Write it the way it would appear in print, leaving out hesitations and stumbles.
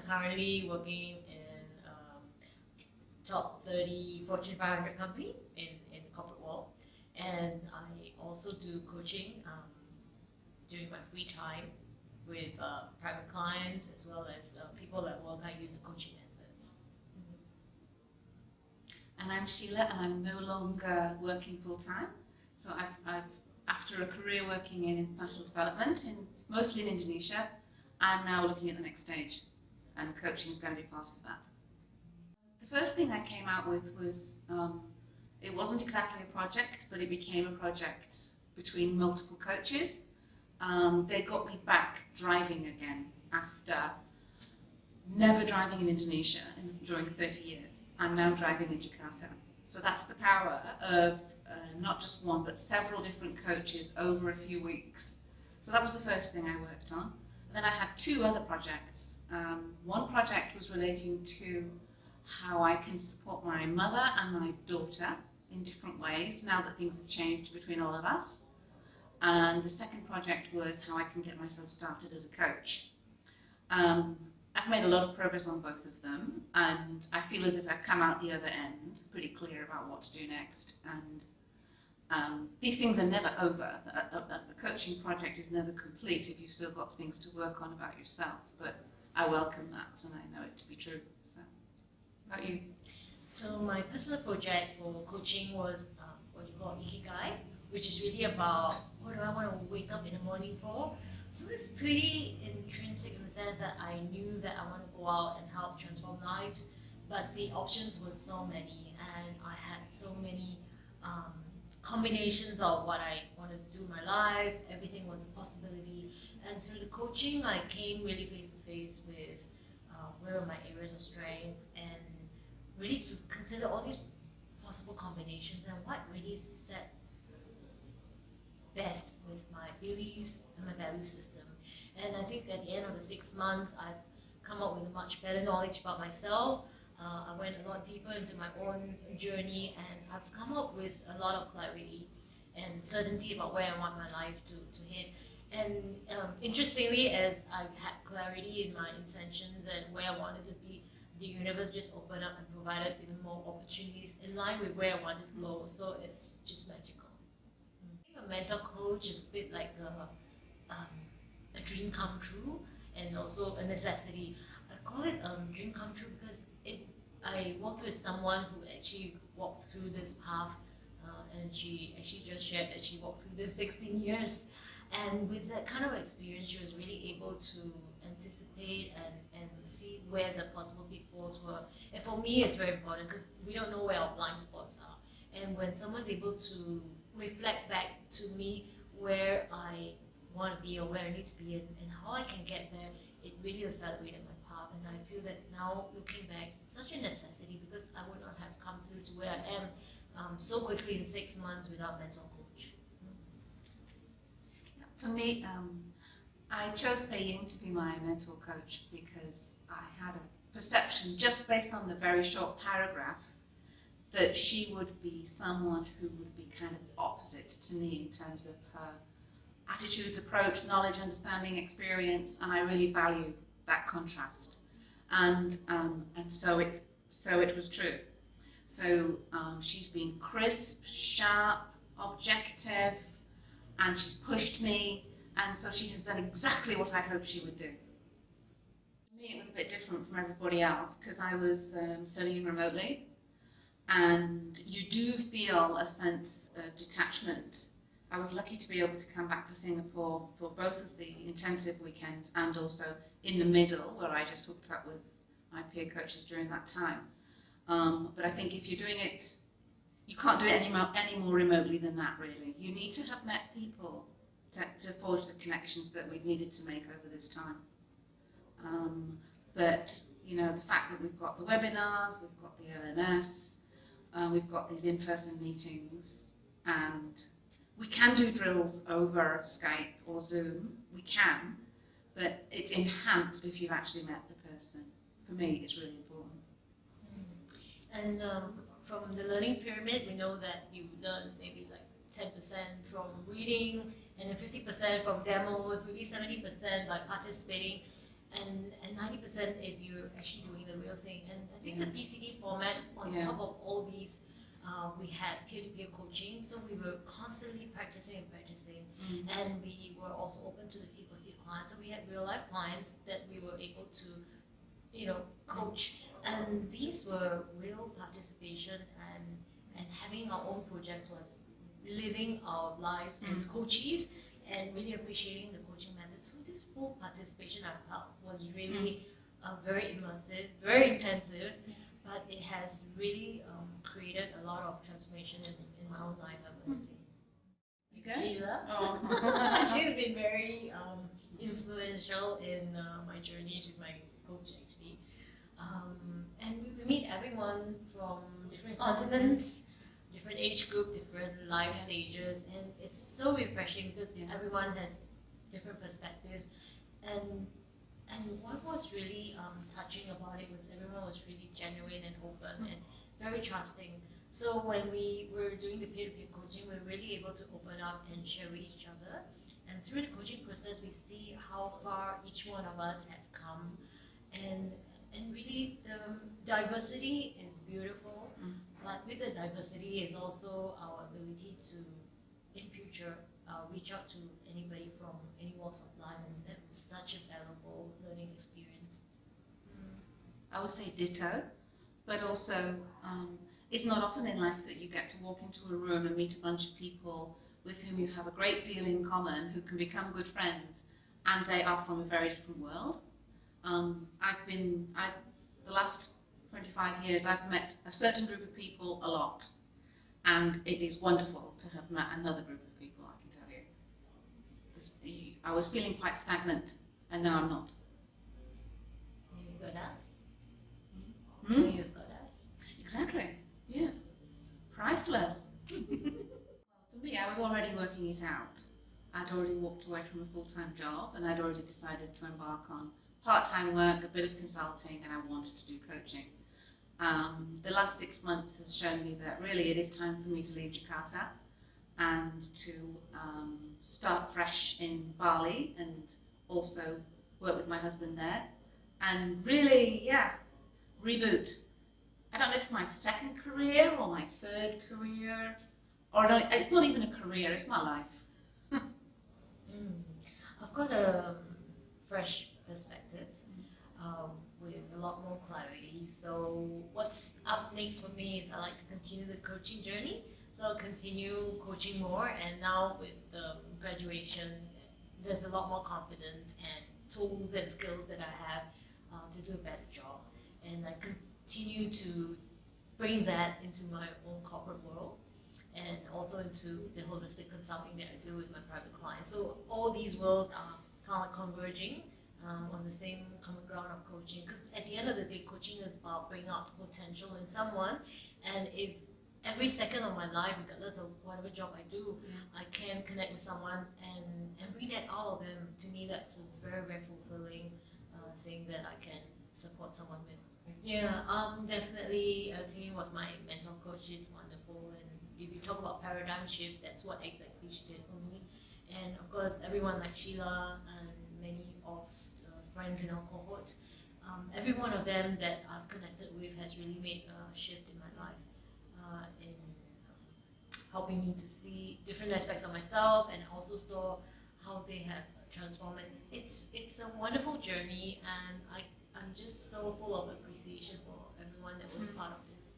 currently working in top 30 Fortune 500 company in corporate world, and I also do coaching during my free time with private clients as well as people that work. I use the coaching methods. And I'm Sheila, and I'm no longer working full time. So I've after a career working in international development, mostly in Indonesia, I'm now looking at the next stage, and coaching is going to be part of that. The first thing I came out with was, it wasn't exactly a project, but it became a project between multiple coaches. They got me back driving again after never driving in Indonesia during 30 years. I'm now driving in Jakarta. So that's the power of not just one, but several different coaches over a few weeks. So that was the first thing I worked on. And then I had two other projects. One project was relating to how I can support my mother and my daughter in different ways now that things have changed between all of us. And the second project was how I can get myself started as a coach. I've made a lot of progress on both of them, and I feel as if I've come out the other end pretty clear about what to do next. And these things are never over. A coaching project is never complete if you've still got things to work on about yourself, but I welcome that and I know it to be true. So, how about you? So my personal project for coaching was what you call Ikigai, which is really about what do I want to wake up in the morning for. So it's pretty intrinsic in the sense that I knew that I want to go out and help transform lives, but the options were so many, and I had so many combinations of what I wanted to do in my life. Everything was a possibility, and through the coaching, I came really face to face with where are my areas of strength, and really to consider all these possible combinations and what really set best with my beliefs and my value system. And I think at the end of the 6 months, I've come up with a much better knowledge about myself. I went a lot deeper into my own journey, and I've come up with a lot of clarity and certainty about where I want my life to head. And interestingly, as I had clarity in my intentions and where I wanted to be, the universe just opened up and provided even more opportunities in line with where I wanted to go. So it's just magical. A mentor coach is a bit like a dream come true, and also a necessity. I call it dream come true because I worked with someone who actually walked through this path, and she actually just shared that she walked through this 16 years. And with that kind of experience, she was really able to anticipate and see where the possible pitfalls were. And for me, it's very important because we don't know where our blind spots are. And when someone's able to reflect back to me where I want to be or where I need to be and how I can get there, it really accelerated my path. And I feel that now looking back, it's such a necessity because I would not have come through to where I am so quickly in 6 months without mentor coach. For me, I chose Phey to be my mentor coach because I had a perception, just based on the very short paragraph, that she would be someone who would be kind of opposite to me in terms of her attitudes, approach, knowledge, understanding, experience, and I really value that contrast. And so it was true. So she's been crisp, sharp, objective, and she's pushed me, and so she has done exactly what I hoped she would do. For me, it was a bit different from everybody else because I was studying remotely, and you do feel a sense of detachment. I was lucky to be able to come back to Singapore for both of the intensive weekends and also in the middle where I just hooked up with my peer coaches during that time. But I think if you're doing it, you can't do it any more remotely than that, really. You need to have met people to forge the connections that we've needed to make over this time. But you know, the fact that we've got the webinars, we've got the LMS, we've got these in-person meetings, and we can do drills over Skype or Zoom. We can, but it's enhanced if you've actually met the person. For me, it's really important. And from the learning pyramid, we know that you learn maybe like 10% from reading, and then 50% from demos, maybe 70% by participating, and 90% than if you're actually doing the real thing. And I think the PCD format, on Yeah. top of all these, we had peer-to-peer coaching, so we were constantly practicing and practicing. And we were also open to the C4C clients, so we had real life clients that we were able to, coach. And these were real participation, and having our own projects was living our lives as coachees and really appreciating the coaching method. So this full participation I felt was really very immersive, very intensive, but it has really created a lot of transformation in my own life, I must say. You good? Sheila, Oh. she's been very influential in my journey. She's my coach actually. And we meet everyone from different continents, different age group, different life stages, and it's so refreshing because everyone has different perspectives. And what was really touching about it was everyone was really genuine and open and very trusting. So when we were doing the peer-to-peer coaching, we were really able to open up and share with each other. And through the coaching process, we see how far each one of us have come, and really the diversity is beautiful. But with the diversity is also our ability to, in future, reach out to anybody from any walks of life, and that was such a valuable learning experience. I would say ditto, but also it's not often in life that you get to walk into a room and meet a bunch of people with whom you have a great deal in common, who can become good friends, and they are from a very different world. The last 25 years, I've met a certain group of people a lot, and it is wonderful to have met another group of people, I can tell you. I was feeling quite stagnant, and now I'm not. You've got us. Hmm? You've got us. Exactly, yeah. Priceless. For me, I was already working it out. I'd already walked away from a full-time job, and I'd already decided to embark on part-time work, a bit of consulting, and I wanted to do coaching. The last 6 months has shown me that really it is time for me to leave Jakarta and to start fresh in Bali, and also work with my husband there, and really, reboot. I don't know if it's my second career or my third career, it's not even a career, it's my life. I've got a fresh perspective with a lot more clarity. So what's up next for me is I like to continue the coaching journey. So I'll continue coaching more, and now with the graduation, there's a lot more confidence and tools and skills that I have to do a better job. And I continue to bring that into my own corporate world, and also into the holistic consulting that I do with my private clients. So all these worlds are kind of like converging on the same common ground of coaching. Because at the end of the day, coaching is about bringing out the potential in someone. And if every second of my life, regardless of whatever job I do, I can connect with someone and bring that out of them, to me that's a very, very fulfilling thing that I can support someone with. Yeah, definitely. Timmy was my mentor coach. She's wonderful, and if you talk about paradigm shift, that's what exactly she did for me. And of course, everyone like Sheila and many of the friends in our cohorts, every one of them that I've connected with has really made a shift in my life, in helping me to see different aspects of myself, and also saw how they have transformed. It's a wonderful journey, and I'm just so full of appreciation for everyone that was part of this.